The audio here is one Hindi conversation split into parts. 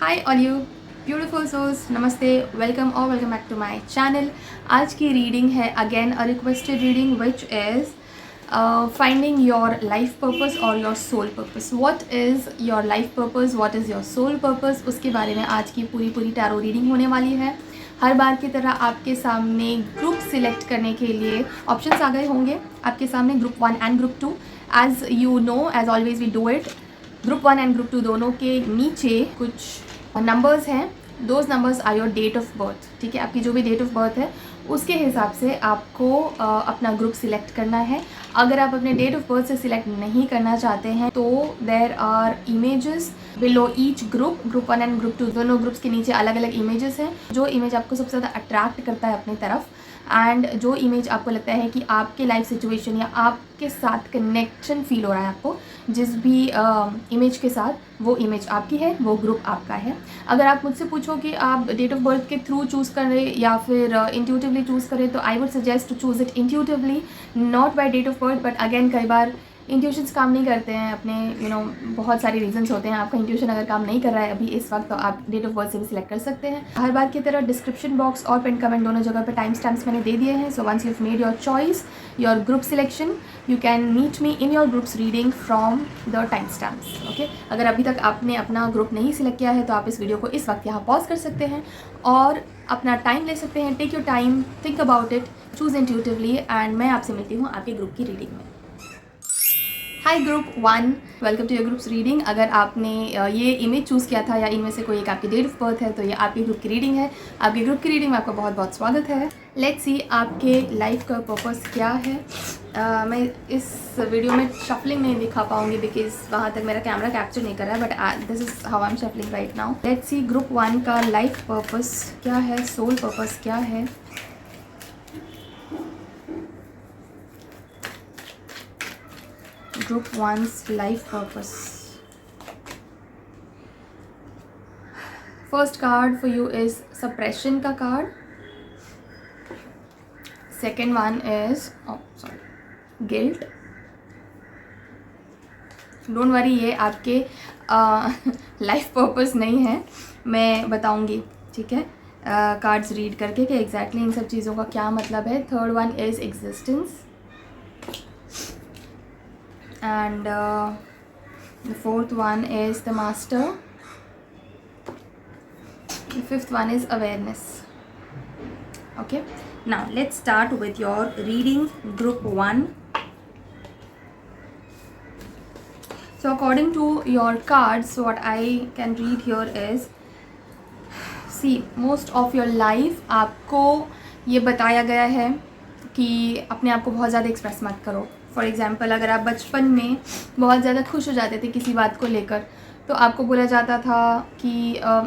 Hi all you beautiful souls, नमस्ते, वेलकम और welcome back to my channel. आज की रीडिंग है again a requested reading which is finding your life purpose और your soul purpose. What is your life purpose, what is your soul purpose, उसके बारे में आज की पूरी टैरो रीडिंग होने वाली है। हर बार की तरह आपके सामने ग्रुप सिलेक्ट करने के लिए ऑप्शंस आ गए होंगे आपके सामने, group 1 and group 2। As you know, as always we do it, group 1 and group 2 दोनों के नीचे कुछ नंबर्स हैं। Those numbers are your date of birth. ठीक है, आपकी जो भी डेट ऑफ बर्थ है उसके हिसाब से आपको अपना ग्रुप सिलेक्ट करना है। अगर आप अपने डेट ऑफ बर्थ से सिलेक्ट नहीं करना चाहते हैं तो there are images below each group. Group 1 and group 2 दोनों ग्रुप्स के नीचे अलग अलग इमेजेस हैं। जो इमेज आपको सबसे ज़्यादा अट्रैक्ट करता है अपनी तरफ एंड जो इमेज आपको लगता है कि आपके लाइफ सिचुएशन या आपके साथ कनेक्शन फील हो रहा है आपको जिस भी इमेज के साथ, वो इमेज आपकी है, वो ग्रुप आपका है। अगर आप मुझसे पूछो कि आप डेट ऑफ बर्थ के थ्रू चूज़ करें या फिर इंट्यूटिवली चूज़ करें, तो I would suggest to choose it intuitively, not by date of birth. But again कई बार इंट्यूशंस काम नहीं करते हैं अपने बहुत सारे रीजंस होते हैं। आपका इंट्यूशन अगर काम नहीं कर रहा है अभी इस वक्त, तो आप डेट ऑफ बर्थ से भी सिलेक्ट कर सकते हैं। हर बार की तरह डिस्क्रिप्शन बॉक्स और पिन कमेंट दोनों जगह पे टाइम स्टैम्प्स मैंने दे दिए हैं। So once you have made your choice, your group selection, you can meet me in your groups reading from the time stamps. Okay, अगर अभी तक आपने अपना ग्रुप नहीं सिलेक्ट किया है तो आप इस वीडियो को इस वक्त यहाँ पॉज कर सकते हैं और अपना टाइम ले सकते हैं। Take your time, think about it, choose intuitively, and मैं आपसे मिलती हूँ आपके ग्रुप की रीडिंग में। Hi group 1, welcome to your groups reading. अगर आपने ये इमेज चूज़ किया था या इनमें से कोई एक आपकी डेट ऑफ बर्थ है तो ये आपके ग्रुप की रीडिंग है। आपके ग्रुप की रीडिंग में आपका बहुत बहुत स्वागत है। लेट्स सी आपके लाइफ का पर्पस क्या है। मैं इस वीडियो में शफलिंग नहीं दिखा पाऊंगी बिकॉज वहाँ तक मेरा कैमरा कैप्चर नहीं कर रहा है, but this is how I am shuffling right now. Let's see group 1 का लाइफ पर्पस क्या है, सोल पर्पस क्या है। Group 1's life purpose. First card for you is suppression का card. Second one is guilt. Don't worry, ये आपके लाइफ पर्पस नहीं है, मैं बताऊंगी, ठीक है, कार्ड्स रीड करके कि एग्जैक्टली इन सब चीज़ों का क्या मतलब है। Third one is existence and the fourth one is the master. The fifth one is awareness. Okay, now let's start with your reading, group 1. So according to your cards, what I can read here is, see, most of your life आपको ये बताया गया है कि अपने आप को बहुत ज़्यादा एक्सप्रेस मत करो। फॉर एग्ज़ाम्पल, अगर आप बचपन में बहुत ज़्यादा खुश हो जाते थे किसी बात को लेकर तो आपको बोला जाता था कि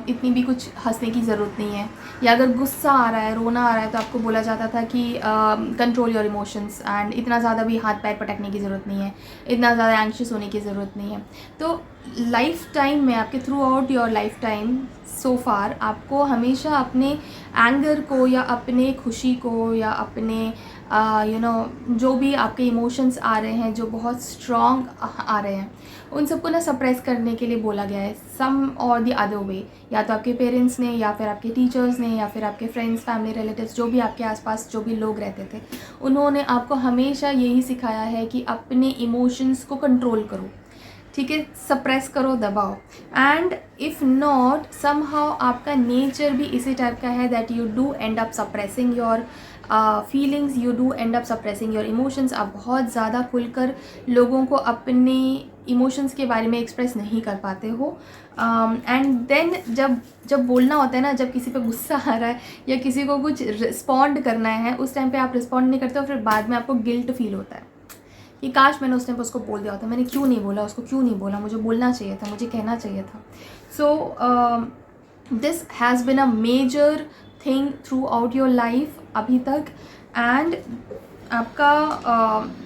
इतनी भी कुछ हंसने की ज़रूरत नहीं है, या अगर गुस्सा आ रहा है, रोना आ रहा है, तो आपको बोला जाता था कि कंट्रोल योर इमोशंस एंड इतना ज़्यादा भी हाथ पैर पटकने की ज़रूरत नहीं है, इतना ज़्यादा एंग्शियस होने की ज़रूरत नहीं है। तो लाइफ टाइम में आपके throughout your lifetime so far आपको हमेशा अपने एंगर को या अपने खुशी को या अपने जो भी आपके इमोशंस आ रहे हैं जो बहुत स्ट्रॉन्ग आ रहे हैं, उन सबको ना सप्रेस करने के लिए बोला गया है, सम और द अदर वे। या तो आपके पेरेंट्स ने या फिर आपके टीचर्स ने या फिर आपके फ्रेंड्स, फैमिली, रिलेटिव्स, जो भी आपके आसपास जो भी लोग रहते थे, उन्होंने आपको हमेशा यही सिखाया है कि अपने इमोशंस को कंट्रोल करो, ठीक है, सप्रेस करो, दबाओ। एंड इफ़ नॉट समहाउ आपका नेचर भी इसी टाइप का है that you do and up suppressing your feelings, you do and up suppressing your emotions. आप बहुत ज़्यादा खुलकर लोगों को अपने इमोशंस के बारे में एक्सप्रेस नहीं कर पाते हो। एंड देन जब बोलना होता है ना, जब किसी पे गुस्सा आ रहा है या किसी को कुछ रिस्पॉन्ड करना है, उस टाइम पे आप रिस्पॉन्ड नहीं करते हो, फिर बाद में आपको गिल्ट फील होता है कि काश मैंने उस टाइम पर उसको बोल दिया होता, मैंने क्यों नहीं बोला, उसको क्यों नहीं बोला, मुझे बोलना चाहिए था, मुझे कहना चाहिए था। So this has been a major thing throughout your life अभी तक। एंड आपका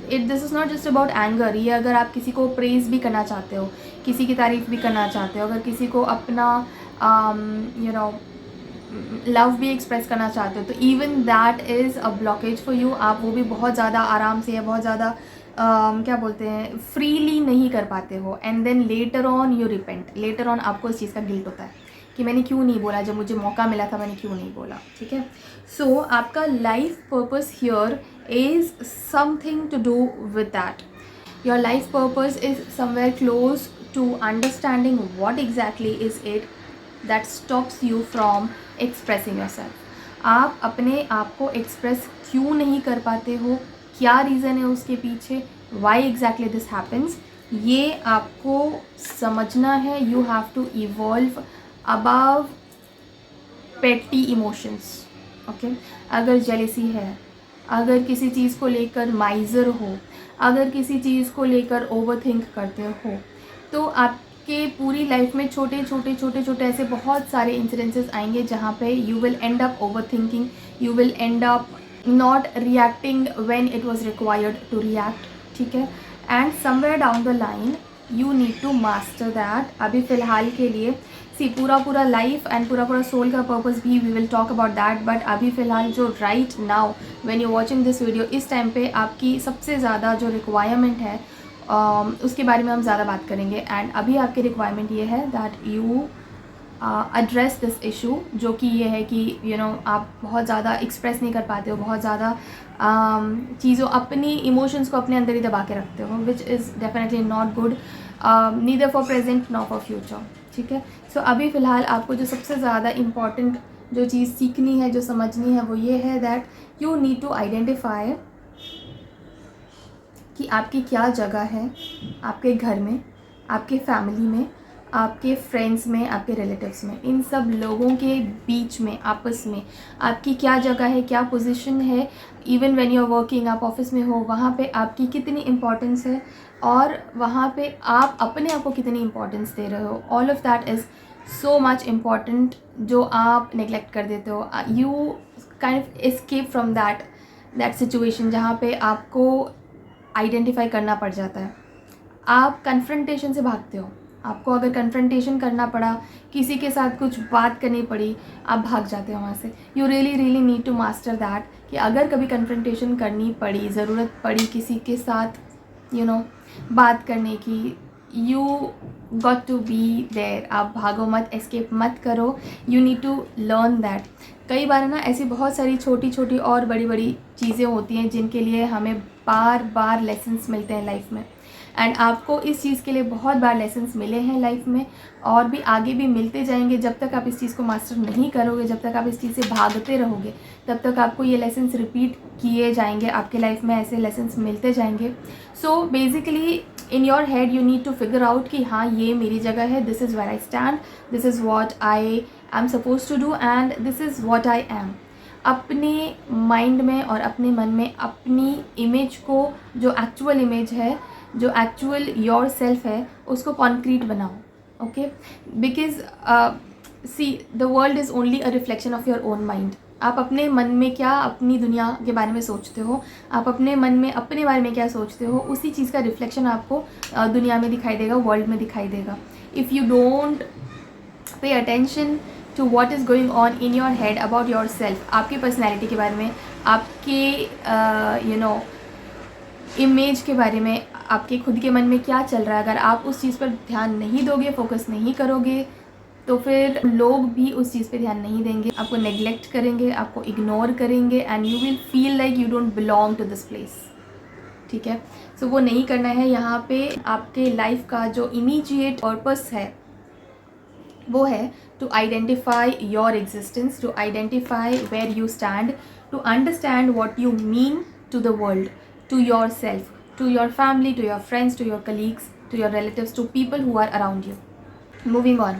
this is not just about anger. ये अगर आप किसी को प्रेज़ भी करना चाहते हो, किसी की तारीफ़ भी करना चाहते हो, अगर किसी को अपना लव भी एक्सप्रेस करना चाहते हो, तो even that is a blockage for you. आप वो भी बहुत ज़्यादा आराम से या बहुत ज़्यादा क्या बोलते हैं, फ्रीली नहीं कर पाते हो। And then later on you repent, later on आपको इस चीज़ का गिल्ट होता है कि मैंने क्यों नहीं बोला, जब मुझे मौका मिला था मैंने क्यों नहीं बोला, ठीक है। सो आपका life purpose here is something to do with that. Your life purpose is somewhere close to understanding what exactly is it that stops you from expressing yourself. आप अपने आप को एक्सप्रेस क्यों नहीं कर पाते हो, क्या रीज़न है उसके पीछे, वाई एग्जैक्टली दिस हैपन्स, ये आपको समझना है. You have to evolve above petty emotions. Okay, अगर जेलेसी है, अगर किसी चीज़ को लेकर माइज़र हो, अगर किसी चीज़ को लेकर ओवरथिंक करते हो, तो आपके पूरी लाइफ में छोटे छोटे ऐसे बहुत सारे इंसिडेंसेस आएंगे जहाँ पे you will end up overthinking, you will end up not reacting when it was required to react, ठीक है. And somewhere down the line you need to master that. अभी फ़िलहाल के लिए पूरा लाइफ एंड पूरा सोल का पर्पस भी we will talk about that. But अभी फ़िलहाल जो right now when you watching this video, इस टाइम पे आपकी सबसे ज़्यादा जो रिक्वायरमेंट है उसके बारे में हम ज़्यादा बात करेंगे. एंड अभी आपकी रिक्वायरमेंट ये है that you address this issue, जो कि ये है कि आप बहुत ज़्यादा एक्सप्रेस नहीं कर पाते हो, बहुत ज़्यादा चीज़ों अपनी इमोशंस को अपने अंदर ही दबा के रखते हो, which is definitely not good, neither for present not for future, ठीक है. सो अभी फ़िलहाल आपको जो सबसे ज़्यादा इम्पॉर्टेंट जो चीज़ सीखनी है, जो समझनी है, वो ये है that you need to identify कि आपकी क्या जगह है आपके घर में, आपके फैमिली में, आपके फ्रेंड्स में, आपके रिलेटिव्स में. इन सब लोगों के बीच में आपस में आपकी क्या जगह है, क्या पोजीशन है. Even when you are working, आप ऑफिस में हो, वहाँ पे आपकी कितनी इम्पोर्टेंस है और वहाँ पे आप अपने आप को कितनी इम्पोर्टेंस दे रहे हो. All of that is so much important, जो आप नेग्लेक्ट कर देते हो. You kind of escape from that situation जहाँ पे आपको आइडेंटिफाई करना पड़ जाता है. आप कन्फ्रंटेशन से भागते हो. आपको अगर कन्फ्रंटेशन करना पड़ा, किसी के साथ कुछ बात करनी पड़ी, आप भाग जाते हो वहाँ से. You really need to master that कि अगर कभी कन्फ्रंटेशन करनी पड़ी, ज़रूरत पड़ी किसी के साथ बात करने की, you got to be there. आप भागो मत, एस्केप मत करो. You need to learn that. कई बार ना ऐसी बहुत सारी छोटी और बड़ी चीज़ें होती हैं जिनके लिए हमें बार लेसन्स मिलते हैं लाइफ में. एंड आपको इस चीज़ के लिए बहुत बार लेसन्स मिले हैं लाइफ में और भी आगे भी मिलते जाएंगे. जब तक आप इस चीज़ को मास्टर नहीं करोगे, जब तक आप इस चीज़ से भागते रहोगे, तब तक आपको ये लेसन्स रिपीट किए जाएंगे. आपके लाइफ में ऐसे लेसन्स मिलते जाएंगे. So basically in your head you need to figure out कि हाँ, ये मेरी जगह है, this is where I stand, this is what I am suppose to do and this is what I am. अपने माइंड में और अपने मन में अपनी इमेज को, जो एक्चुअल इमेज है, जो एक्चुअल योर सेल्फ है, उसको कॉन्क्रीट बनाओ. Okay, because see the world is only a reflection of your own mind. आप अपने मन में क्या अपनी दुनिया के बारे में सोचते हो, आप अपने मन में अपने बारे में क्या सोचते हो, उसी चीज़ का रिफ्लेक्शन आपको दुनिया में दिखाई देगा, वर्ल्ड में दिखाई देगा. If you don't pay attention to what is going on in your head about your self, आपकी पर्सनैलिटी के बारे में, आपके इमेज के बारे में, आपके खुद के मन में क्या चल रहा है, अगर आप उस चीज़ पर ध्यान नहीं दोगे, फोकस नहीं करोगे, तो फिर लोग भी उस चीज़ पे ध्यान नहीं देंगे, आपको नेग्लेक्ट करेंगे, आपको इग्नोर करेंगे and you will feel like you don't belong to this place. ठीक है, सो वो नहीं करना है. यहाँ पे आपके लाइफ का जो इमीडिएट पर्पस है वो है to identify your existence, to identify where you stand, to understand what you mean to the world, to yourself, to your family, to your friends, to your colleagues, to your relatives, to people who are around you. Moving on,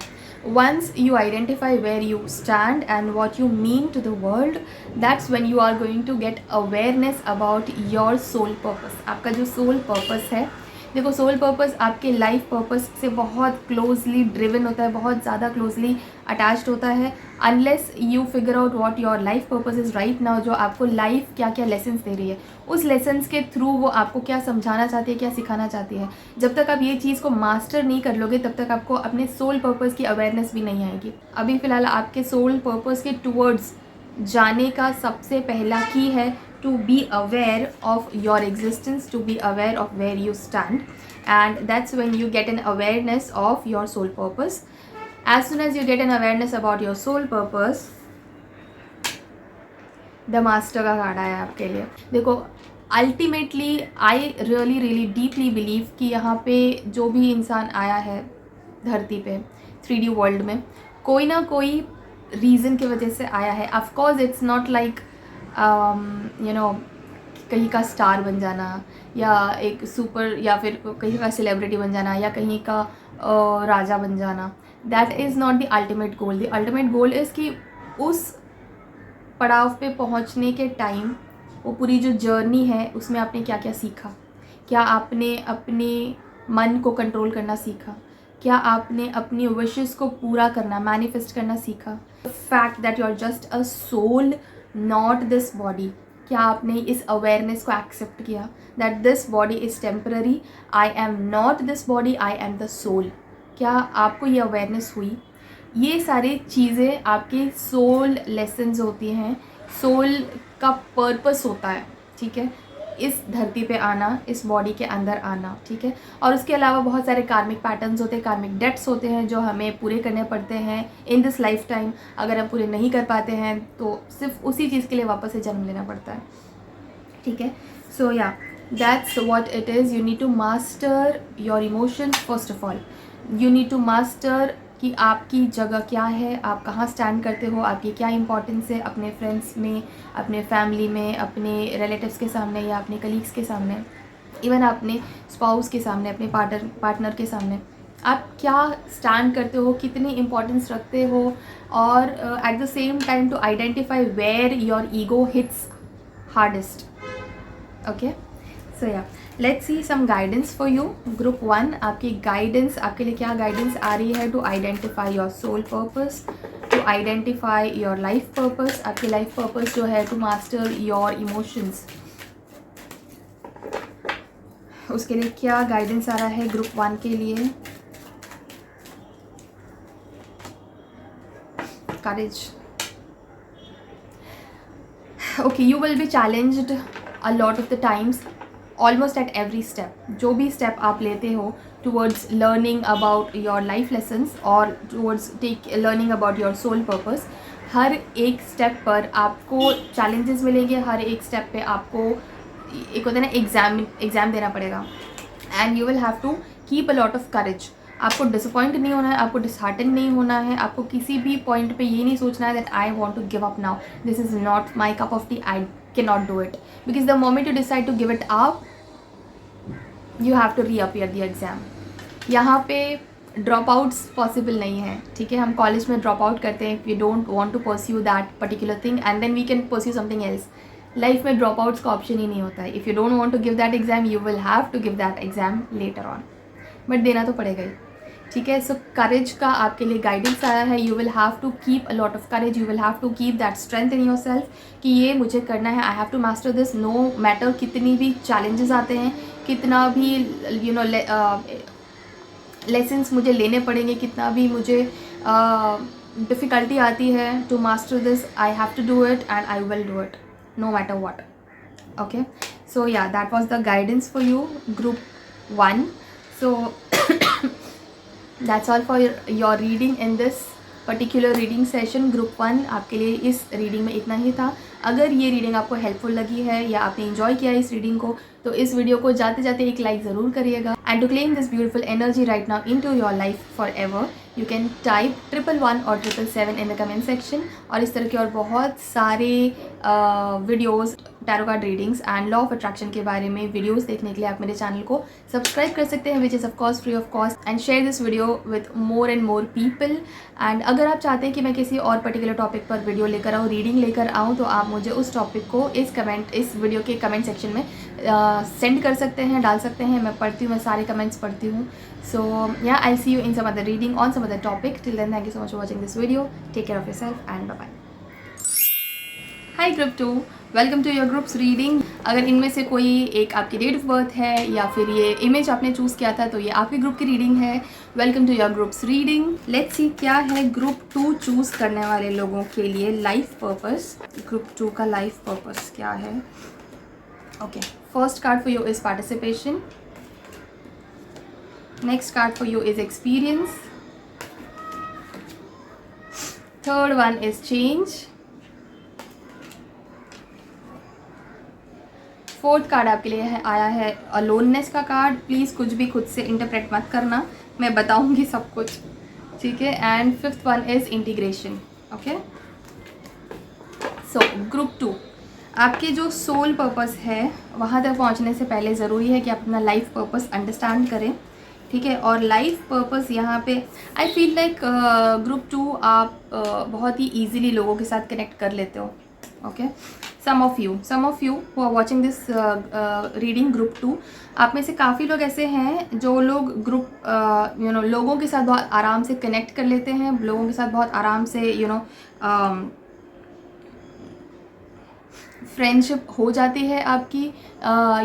once you identify where you stand and what you mean to the world, that's when you are going to get awareness about your soul purpose. आपका जो soul purpose है, देखो सोल पर्पस आपके लाइफ पर्पस से बहुत क्लोजली ड्रिवन होता है, बहुत ज़्यादा क्लोजली अटैच्ड होता है. Unless you figure out what your life purpose is right now, जो आपको लाइफ क्या क्या लेसन्स दे रही है, उस लेसन्स के थ्रू वो आपको क्या समझाना चाहती है, क्या सिखाना चाहती है, जब तक आप ये चीज़ को मास्टर नहीं कर लोगे तब तक आपको अपने सोल पर्पस की अवेयरनेस भी नहीं आएगी. अभी फ़िलहाल आपके सोल पर्पस के टूवर्ड्स जाने का सबसे पहला की है to be aware of your existence, to be aware of where you stand, and that's when you get an awareness of your soul purpose. As soon as you get an awareness about your soul purpose, the master का कार्ड आया आपके लिए. देखो, ultimately I really deeply believe कि यहाँ पे जो भी इंसान आया है धरती पे 3D वर्ल्ड में, कोई ना कोई रीज़न की वजह से आया है. Of course it's not like you know कहीं का स्टार बन जाना या एक सुपर या फिर कहीं का सेलिब्रिटी बन जाना या कहीं का राजा बन जाना. That is not the ultimate goal. The ultimate goal is कि उस पड़ाव पे पहुंचने के टाइम वो पूरी जो जर्नी है उसमें आपने क्या क्या सीखा. क्या आपने अपने मन को कंट्रोल करना सीखा? क्या आपने अपनी विशेस को पूरा करना, मैनिफेस्ट करना सीखा? Fact that you are just a soul, not this body. क्या आपने इस अवेयरनेस को एक्सेप्ट किया that this body is temporary, I am not this body, I am the soul. क्या आपको ये अवेयरनेस हुई? ये सारी चीज़ें आपके सोल लेसन्स होती हैं, सोल का पर्पस होता है. ठीक है, इस धरती पे आना, इस बॉडी के अंदर आना. ठीक है, और उसके अलावा बहुत सारे कार्मिक पैटर्न्स होते हैं, कार्मिक डेट्स होते हैं जो हमें पूरे करने पड़ते हैं इन दिस लाइफ टाइम. अगर हम पूरे नहीं कर पाते हैं तो सिर्फ उसी चीज़ के लिए वापस से जन्म लेना पड़ता है. ठीक है, सो या that's what it is. You need to master your emotions first of all. You need to master कि आपकी जगह क्या है, आप कहाँ स्टैंड करते हो, आपकी क्या इंपॉर्टेंस है अपने फ्रेंड्स में, अपने फैमिली में, अपने रिलेटिव्स के सामने या अपने कलीग्स के सामने, इवन अपने स्पाउस के सामने, अपने पार्टनर के सामने. आप क्या स्टैंड करते हो, कितनी इंपॉर्टेंस रखते हो, और at the same time to identify where your ego hits hardest. Okay, so yeah let's see some guidance for you. Group 1, आपकी गाइडेंस, आपके लिए क्या गाइडेंस आ रही है? To identify your soul purpose, to identify your life purpose. आपकी लाइफ पर्पस जो है टू मास्टर योर इमोशंस, उसके लिए क्या गाइडेंस आ रहा है ग्रुप 1 के लिए? Courage. Okay, you will be challenged a lot of the times, almost at every step. जो भी स्टेप आप लेते हो towards learning about your life lessons और towards learning about your soul purpose, हर एक स्टेप पर आपको चैलेंजेस मिलेंगे. हर एक स्टेप पे आपको एक होता है ना एग्ज़ाम देना पड़ेगा. And you will have to keep a lot of courage. आपको डिसअपॉइंट नहीं होना है, आपको डिसहार्टन नहीं होना है, आपको किसी भी पॉइंट पे ये नहीं सोचना है that I want to give up now, this is not my cup of tea, I can not do it. Because the moment you decide to give it up, you have to reappear the exam. यहाँ पे ड्रॉप आउट्स पॉसिबल नहीं है. ठीक है, हम कॉलेज में ड्रॉप आउट करते हैं, we don't want to pursue that particular thing and then we can pursue something else. Life में ड्रॉप आउट्स का ऑप्शन ही नहीं होता है. If you don't want to give that exam, you will have to give that exam later on, but देना तो पड़ेगा ही. ठीक है, सो करेज का आपके लिए गाइडेंस आया है. You will have to keep a lot of courage, you will have to keep that strength in your self कि ये मुझे करना है, I have to master this, no matter कितनी भी चैलेंजेस आते हैं, कितना भी यू नो लेसन्स मुझे लेने पड़ेंगे, कितना भी मुझे डिफ़िकल्टी आती है to master this, I have to do it and I will do it no matter what. Okay, so yeah that was the guidance for you group 1. So that's all for your reading in this particular reading session group 1. आपके लिए इस रीडिंग में इतना ही था. अगर ये रीडिंग आपको हेल्पफुल लगी है या आपने इन्जॉय किया इस रीडिंग को, तो इस वीडियो को जाते जाते एक लाइक ज़रूर करिएगा. And to claim this beautiful energy right now in to your life for ever, you can type 111 और 777 इन द कमेंट सेक्शन. और इस तरह के और बहुत सारे videos, tarot card readings and law of attraction के बारे में वीडियोस देखने के लिए आप मेरे चैनल को सब्सक्राइब कर सकते हैं, which is of course free of cost. And share this video with more and more people. And अगर आप चाहते हैं कि मैं किसी और पर्टिकुलर टॉपिक पर वीडियो लेकर आऊँ, रीडिंग लेकर आऊँ, तो आप मुझे उस टॉपिक को इस वीडियो के कमेंट सेक्शन में सेंड कर सकते हैं, डाल सकते हैं. मैं पढ़ती हूँ, मैं सारे कमेंट्स पढ़ती हूँ. So yeah I see you in some other reading on some other topic. Till then, thank you so much for watching this video. Take care of yourself and bye bye. Hi group 2, welcome to your groups reading. अगर इनमें से कोई एक आपकी डेट ऑफ बर्थ है या फिर ये इमेज आपने चूज़ किया था, तो ये आपके ग्रुप की रीडिंग है. Welcome to your groups reading. Let's see क्या है ग्रुप 2 चूज़ करने वाले लोगों के लिए लाइफ पर्पस. ग्रुप 2 का लाइफ पर्पस क्या है? Okay, first card for you is participation. Next card for you is experience. Third one is change. Fourth card आपके लिए आया है अलोननेस का कार्ड। प्लीज़ कुछ भी खुद से इंटरप्रेट मत करना, मैं बताऊंगी सब कुछ, ठीक है। And fifth one is integration. Okay, so group 2, आपके जो सोल पर्पस है वहाँ तक पहुँचने से पहले ज़रूरी है कि आप अपना लाइफ पर्पस अंडरस्टैंड करें, ठीक है। और लाइफ पर्पस यहाँ पे आई फील लाइक ग्रुप 2 आप बहुत ही ईजिली लोगों के साथ कनेक्ट कर लेते हो। Okay, some of you who are watching this reading group 2, आप में से काफ़ी लोग ऐसे हैं जो लोग ग्रुप लोगों के साथ बहुत आराम से कनेक्ट कर लेते हैं, लोगों के साथ बहुत आराम से फ्रेंडशिप हो जाती है आपकी।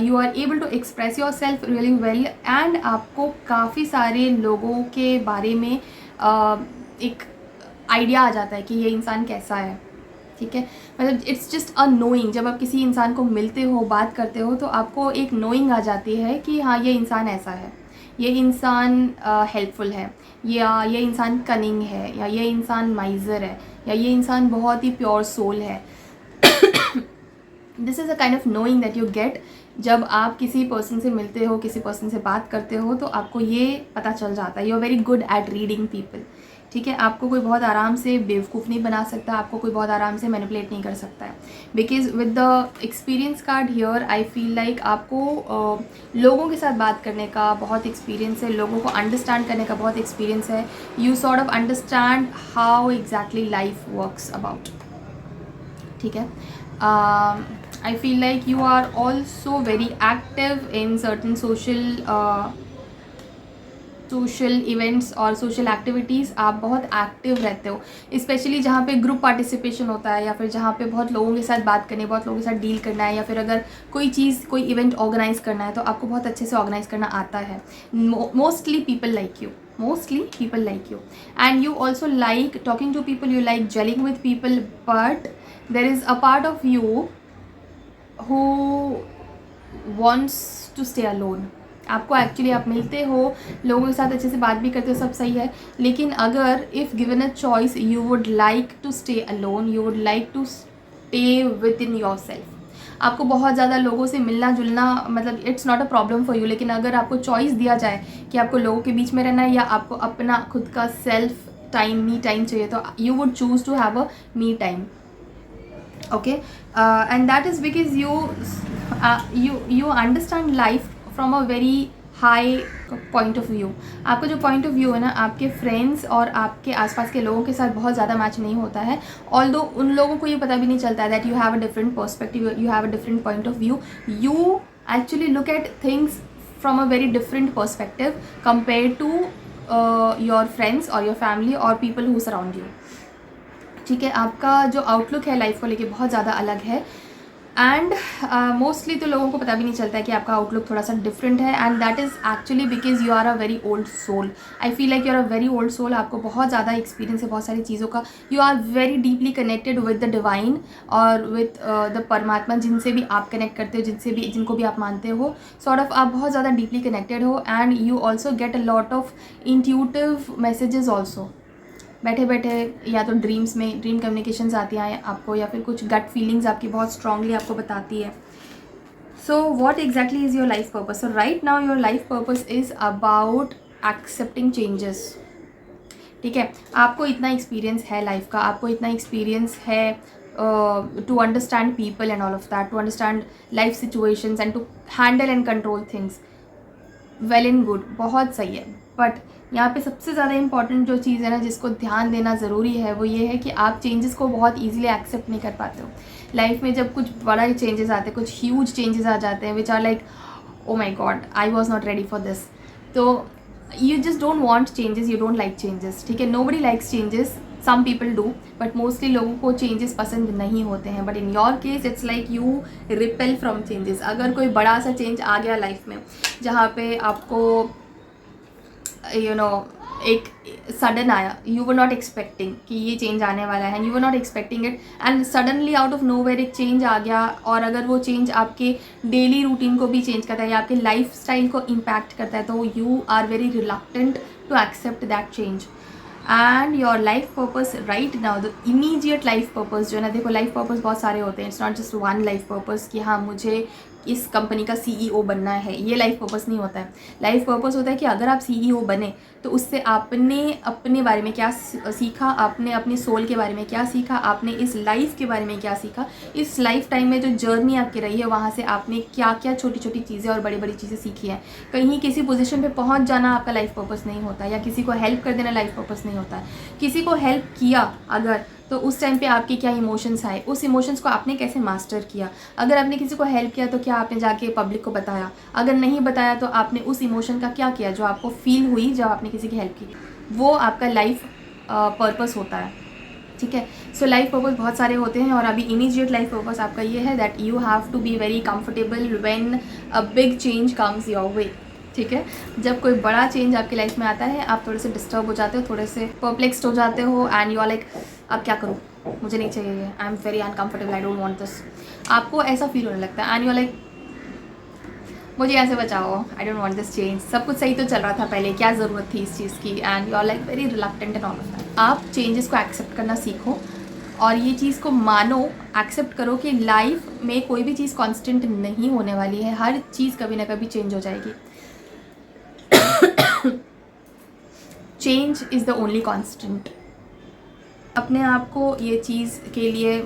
You are able to express your self really well and आपको काफ़ी सारे लोगों के बारे में एक आइडिया आ जाता है कि ये इंसान कैसा है, ठीक है। मतलब इट्स जस्ट अ नोइंग, जब आप किसी इंसान को मिलते हो, बात करते हो, तो आपको एक नोइंग आ जाती है कि हाँ ये इंसान ऐसा है, ये इंसान हेल्पफुल है, या ये इंसान कनिंग है, या ये इंसान माइजर है, या ये इंसान बहुत ही प्योर सोल है। This is a kind of knowing that you get जब आप किसी पर्सन से मिलते हो, किसी पर्सन से बात करते हो, तो आपको ये पता चल जाता है। You are very good at reading people, ठीक है। आपको कोई बहुत आराम से बेवकूफ़ नहीं बना सकता, आपको कोई बहुत आराम से मैनिपुलेट नहीं कर सकता है, because with the experience card here I feel like आपको लोगों के साथ बात करने का बहुत एक्सपीरियंस है, लोगों को अंडरस्टैंड करने का बहुत एक्सपीरियंस है। You sort of understand how exactly life works about, ठीक है। I feel like you are also very active in certain social events और सोशल एक्टिविटीज़। आप बहुत एक्टिव रहते हो, स्पेशली जहाँ पे ग्रुप पार्टिसिपेशन होता है, या फिर जहाँ पे बहुत लोगों के साथ बात करनी है, बहुत लोगों के साथ डील करना है, या फिर अगर कोई चीज़, कोई इवेंट ऑर्गेनाइज करना है, तो आपको बहुत अच्छे से ऑर्गेनाइज करना आता है। Mostly people like you and you also like talking to people, you like gelling with people, but there is a part of you who wants to stay alone। आपको एक्चुअली, आप मिलते हो लोगों के साथ, अच्छे से बात भी करते हो, सब सही है, लेकिन अगर if given a choice you would like to stay alone, you would like to stay with in your self. आपको बहुत ज़्यादा लोगों से मिलना जुलना, मतलब it's not a problem for you, लेकिन अगर आपको चॉइस दिया जाए कि आपको लोगों के बीच में रहना है या आपको अपना खुद का सेल्फ टाइम, मी टाइम चाहिए, तो you would choose to have a me time. Okay, and that is because you understand life from a very high point of view। आपका जो पॉइंट ऑफ व्यू है ना, आपके फ्रेंड्स और आपके आसपास के लोगों के साथ बहुत ज़्यादा मैच नहीं होता है। ऑल्दो उन लोगों को ये पता भी नहीं चलता है that you have a different perspective, you have a different point of view. You actually look at things from a very different perspective compared to your friends or your family or people who surround you, ठीक है। आपका जो आउटलुक है लाइफ को लेके बहुत ज़्यादा अलग है, एंड मोस्टली तो लोगों को पता भी नहीं चलता है कि आपका आउटलुक थोड़ा सा डिफरेंट है, and that is actually because you are a very old soul. I feel like you are a very old soul. आपको बहुत ज़्यादा एक्सपीरियंस है बहुत सारी चीज़ों का। You are very deeply connected with the divine और विद द परमात्मा, जिनसे भी आप कनेक्ट करते हो, जिनको भी आप मानते हो, सॉर्ट ऑफ आप बहुत ज़्यादा डीपली कनेक्टेड हो, and you also get a lot of intuitive messages also. बैठे बैठे या तो ड्रीम्स में ड्रीम कम्युनिकेशंस आती हैं आपको, या फिर कुछ गट फीलिंग्स आपकी बहुत स्ट्रांगली आपको बताती है। So what exactly is your life purpose? So right now your life purpose is about accepting changes, ठीक है। आपको इतना एक्सपीरियंस है लाइफ का, आपको इतना एक्सपीरियंस है to understand people and all of that, to understand life situations and to handle and control things. Well and good, बहुत सही है, बट यहाँ पे सबसे ज़्यादा इंपॉर्टेंट जो चीज़ है ना, जिसको ध्यान देना ज़रूरी है, वो ये है कि आप चेंजेस को बहुत ईजिली एक्सेप्ट नहीं कर पाते हो। लाइफ में जब कुछ बड़ा चेंजेस आते हैं, कुछ ह्यूज चेंजेस आ जाते हैं which are like oh my god I was not ready for this, तो you just don't want changes, you don't like changes, ठीक है। Nobody likes changes, some people do, but mostly लोगों को चेंजेस पसंद नहीं होते हैं। But in your case it's like you repel from changes. अगर कोई बड़ा सा चेंज आ गया लाइफ में जहाँ पे आपको एक सडन आया, यू वर नॉट एक्सपेक्टिंग कि ये चेंज आने वाला है, you were not expecting it, and suddenly out of nowhere एक चेंज आ गया, और अगर वो चेंज आपके डेली रूटीन को भी चेंज करता है या आपके लाइफ स्टाइल को इम्पैक्ट करता है, तो you are very reluctant to accept that change. And your life purpose right now, the immediate life purpose जो है ना, देखो लाइफ पर्पस बहुत सारे होते हैं, it's not just one life purpose कि हाँ मुझे इस कंपनी का CEO बनना है, ये लाइफ पर्पस नहीं होता है। लाइफ पर्पस होता है कि अगर आप CEO बने तो उससे आपने अपने बारे में क्या सीखा, आपने अपने सोल के बारे में क्या सीखा, आपने इस लाइफ के बारे में क्या सीखा, इस लाइफ टाइम में जो जर्नी आपकी रही है वहाँ से आपने क्या क्या छोटी छोटी चीज़ें और बड़ी बड़ी चीज़ें सीखी हैं। कहीं किसी पोजीशन पे पहुँच जाना आपका लाइफ पर्पस नहीं होता, या किसी को हेल्प कर देना लाइफ पर्पस नहीं होता है। किसी को हेल्प किया अगर, तो उस टाइम पे आपके क्या इमोशंस आए, उस इमोशंस को आपने कैसे मास्टर किया। अगर आपने किसी को हेल्प किया तो क्या आपने जाके पब्लिक को बताया, अगर नहीं बताया तो आपने उस इमोशन का क्या किया जो आपको फील हुई जब आपने किसी की हेल्प की, वो आपका लाइफ पर्पस होता है। ठीक है, सो लाइफ पर्पस बहुत सारे होते हैं और अभी इमीडिएट लाइफ पर्पस आपका ये है that you have to be very comfortable when a big change comes your way. ठीक है, जब कोई बड़ा चेंज आपकी लाइफ में आता है आप थोड़े से डिस्टर्ब हो जाते हो, थोड़े से परप्लेक्स्ड हो जाते हो एंड यू आर लाइक अब क्या करूँ, मुझे नहीं चाहिए ये, I am very uncomfortable, I don't want this, आपको ऐसा फील होने लगता है एंड यू आर लाइक मुझे ऐसे बचाओ, I don't want this change, सब कुछ सही तो चल रहा था पहले, क्या ज़रूरत थी इस चीज़ की, and you are like very reluctant and all of that. आप चेंजेस को एक्सेप्ट करना सीखो और ये चीज़ को मानो, एक्सेप्ट करो कि लाइफ में कोई भी चीज़ कांस्टेंट नहीं होने वाली है, हर चीज़ कभी ना कभी चेंज हो जाएगी। Change is the only constant. अपने आप को ये चीज़ के लिए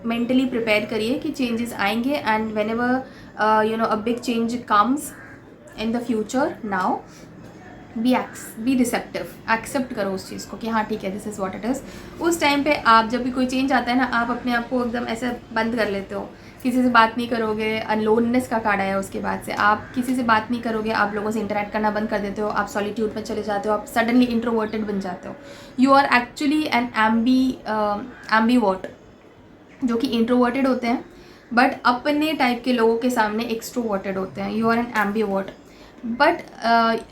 मेंटली प्रिपेयर करिए कि चेंजेस आएंगे and whenever you know a big change comes in the future, now be receptive, accept करो उस चीज़ को कि हाँ ठीक है this is what it is. उस टाइम पे आप जब भी कोई चेंज आता है ना, आप अपने आप को एकदम ऐसे बंद कर लेते हो, किसी से बात नहीं करोगे, अनलोननेस का कार्ड आया उसके बाद से, आप किसी से बात नहीं करोगे, आप लोगों से इंटरेक्ट करना बंद कर देते हो, आप सॉलिट्यूड में चले जाते हो, आप सडनली इंट्रोवर्टेड बन जाते हो। You are actually an ambivert, जो कि इंट्रोवर्टेड होते हैं बट अपने टाइप के लोगों के सामने एक्सट्रोवर्टेड होते हैं। You are an ambivert, but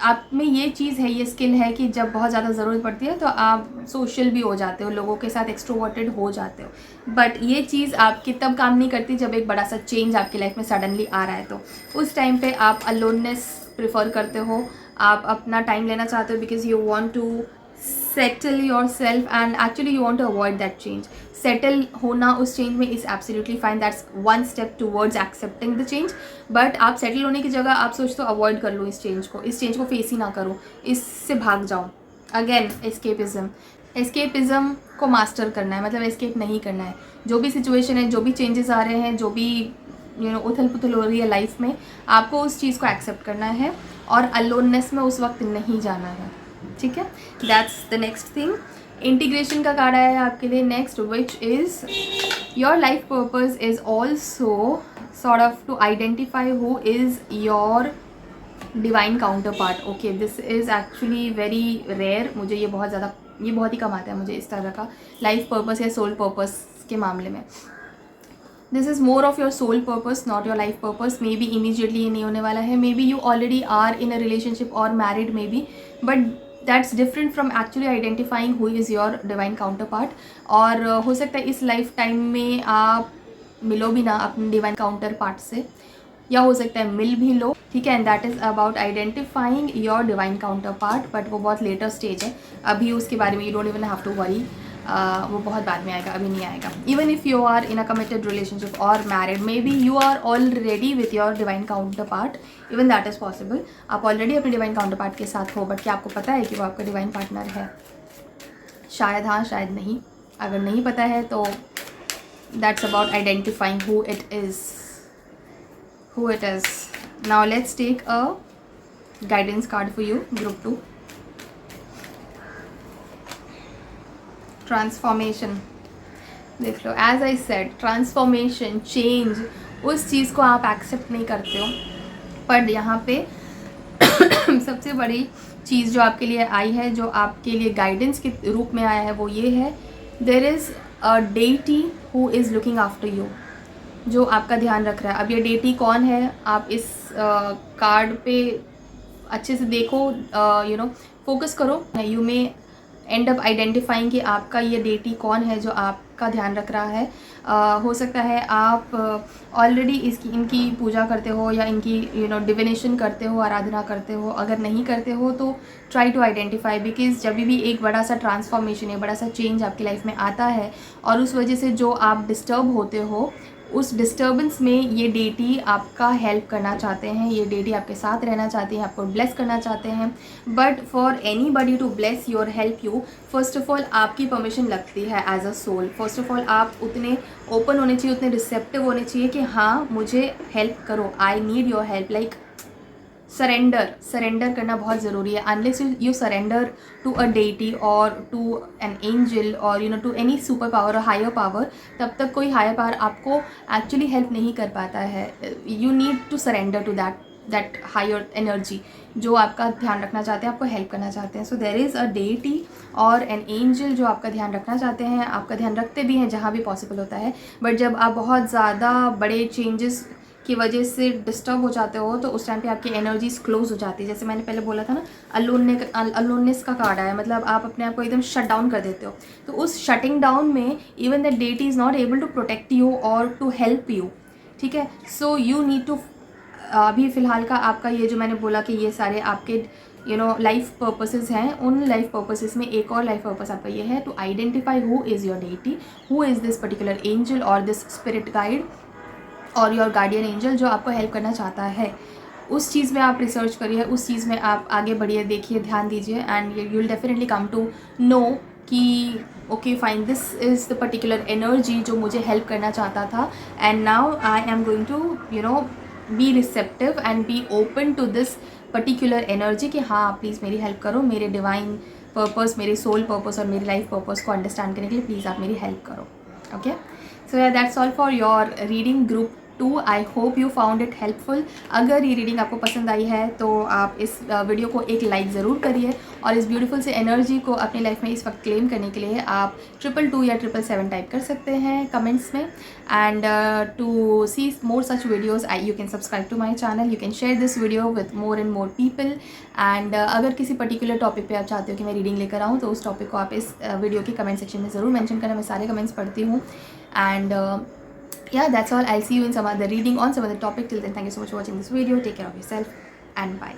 आप में ये चीज़ है, ये स्किल है कि जब बहुत ज़्यादा ज़रूरत पड़ती है तो आप सोशल भी हो जाते हो, लोगों के साथ एक्सट्रोवर्टेड हो जाते हो। बट ये चीज़ आपकी तब काम नहीं करती जब एक बड़ा सा चेंज आपकी लाइफ में सडनली आ रहा है, तो उस टाइम पे आप अलोननेस प्रेफर करते हो, आप अपना टाइम लेना चाहते हो because you want to settle your self and actually you want to avoid that change. Settle होना उस चेंज में is absolutely fine, that's one step towards accepting the change. But आप सेटल होने की जगह आप सोचते हो अवॉइड कर लो इस चेंज को फेस ही ना करो, इससे भाग जाओ। अगेन एस्केपिज्म को मास्टर करना है, मतलब एस्केप नहीं करना है। जो भी सिचुएशन है, जो भी चेंजेस आ रहे हैं, जो भी उथल पुथल हो रही है लाइफ में, आपको उस चीज़ को एक्सेप्ट करना है और अलोननेस में उस वक्त नहीं जाना है। ठीक है, that's the next thing. Integration का कार्ड आया है आपके लिए next, which is your life purpose is also sort of to identify who is your divine counterpart. Okay, this is actually very rare, मुझे ये बहुत ही कम आता है मुझे इस तरह का लाइफ पर्पस या सोल पर्पस के मामले में। This is more of your soul purpose, not your life purpose. Maybe immediately ये नहीं होने वाला है, maybe you already are in a relationship और married maybe, but that's different from actually identifying who is your divine counterpart. और हो सकता है इस लाइफ टाइम में आप मिलो भी ना अपने डिवाइन काउंटर पार्ट से, या हो सकता है मिल भी लो। ठीक है, and that is about identifying your divine counterpart, but वो बहुत लेटर स्टेज है, अभी उसके बारे में you don't even have to worry, वो बहुत बाद में आएगा, अभी नहीं आएगा। Even if you are in a committed relationship और married, maybe you are already with your divine counterpart, even that is possible. आप ऑलरेडी अपने डिवाइन काउंटर पार्ट के साथ हो, बट क्या आपको पता है कि वो आपका डिवाइन पार्टनर है? शायद हाँ, शायद नहीं। अगर नहीं पता है तो that's about identifying who it is. Now let's take a guidance card for you, group 2। Transformation, देख लो, as I said, transformation, change, उस चीज़ को आप एक्सेप्ट नहीं करते हो। पर यहाँ पे सबसे बड़ी चीज़ जो आपके लिए आई है, जो आपके लिए गाइडेंस के रूप में आया है, वो ये है, there is a deity who is looking after you, जो आपका ध्यान रख रहा है। अब ये डेटी कौन है, आप इस कार्ड पे अच्छे से देखो, फोकस करो। You may and up identifying कि आपका ये डेटी कौन है जो आपका ध्यान रख रहा है। हो सकता है आप ऑलरेडी इनकी पूजा करते हो या इनकी डिविनेशन करते हो, आराधना करते हो। अगर नहीं करते हो तो ट्राई टू आइडेंटिफाई, बिकॉज जब भी एक बड़ा सा ट्रांसफॉर्मेशन है, बड़ा सा चेंज आपकी लाइफ में आता है और उस वजह से जो आप डिस्टर्ब होते हो, उस डिस्टर्बेंस में ये डेटी आपका हेल्प करना चाहते हैं, ये डेटी आपके साथ रहना चाहते हैं, आपको ब्लेस करना चाहते हैं। But for anybody to bless your help you, first of all आपकी परमिशन लगती है as a soul. First of all आप उतने ओपन होने चाहिए, उतने रिसेप्टिव होने चाहिए कि हाँ मुझे हेल्प करो, I need your help. Like surrender करना बहुत ज़रूरी है। Unless you surrender to a deity और टू एन एंजल और टू एनी सुपर पावर और हायर पावर, तब तक कोई हायर पावर आपको एक्चुअली हेल्प नहीं कर पाता है। You need to surrender to that higher energy जो आपका ध्यान रखना चाहते हैं, आपको हेल्प करना चाहते हैं। So there is a deity और एन एंजल जो आपका ध्यान रखना चाहते हैं, आपका ध्यान रखते भी हैं जहाँ भी पॉसिबल होता है। बट जब आप बहुत ज़्यादा बड़े चेंजेस की वजह से डिस्टर्ब हो जाते हो तो उस टाइम पे आपकी एनर्जीज क्लोज हो जाती है। जैसे मैंने पहले बोला था ना, अलोननेस का कार्ड आया, मतलब आप अपने आप को एकदम शट डाउन कर देते हो। तो उस शटिंग डाउन में even that deity is not able to protect you और टू हेल्प यू। ठीक है, सो यू नीड टू, अभी फ़िलहाल का आपका ये जो मैंने बोला कि ये सारे आपके लाइफ पर्पसेस हैं, उन लाइफ पर्पसेस में एक और लाइफ पर्पस आपका ये है to identify who is your deity, who is this particular angel और दिस स्पिरिट गाइड और योर गार्डियन एंजल जो आपको हेल्प करना चाहता है। उस चीज़ में आप रिसर्च करिए, उस चीज़ में आप आगे बढ़िए, देखिए, ध्यान दीजिए, and you will definitely come to know कि okay fine, this is the particular energy जो मुझे हेल्प करना चाहता था, and now I am going to be receptive and be open to this particular energy कि हाँ प्लीज़ मेरी हेल्प करो, मेरे डिवाइन पर्पस, मेरे सोल पर्पस और मेरी लाइफ पर्पस को अंडरस्टैंड करने के लिए प्लीज़ आप मेरी हेल्प करो। ओके, सो या that's all for your reading group 2। I hope you found it helpful. अगर ये रीडिंग आपको पसंद आई है तो आप इस वीडियो को एक लाइक ज़रूर करिए, और इस ब्यूटीफुल से एनर्जी को अपनी लाइफ में इस वक्त क्लेम करने के लिए आप 222 या 777 टाइप कर सकते हैं कमेंट्स में। And to see more such videos you can subscribe to my channel, you can share this video with more and more people. And अगर किसी पर्टिकुलर टॉपिक पे आप चाहते हो कि मैं रीडिंग लेकर आऊँ तो उस टॉपिक को आप इस वीडियो के कमेंट सेक्शन में ज़रूर मेंशन करना, मैं सारे कमेंट्स पढ़ती हूँ। And yeah, that's all. I'll see you in some other reading on some other topic. Till then, thank you so much for watching this video. Take care of yourself and bye.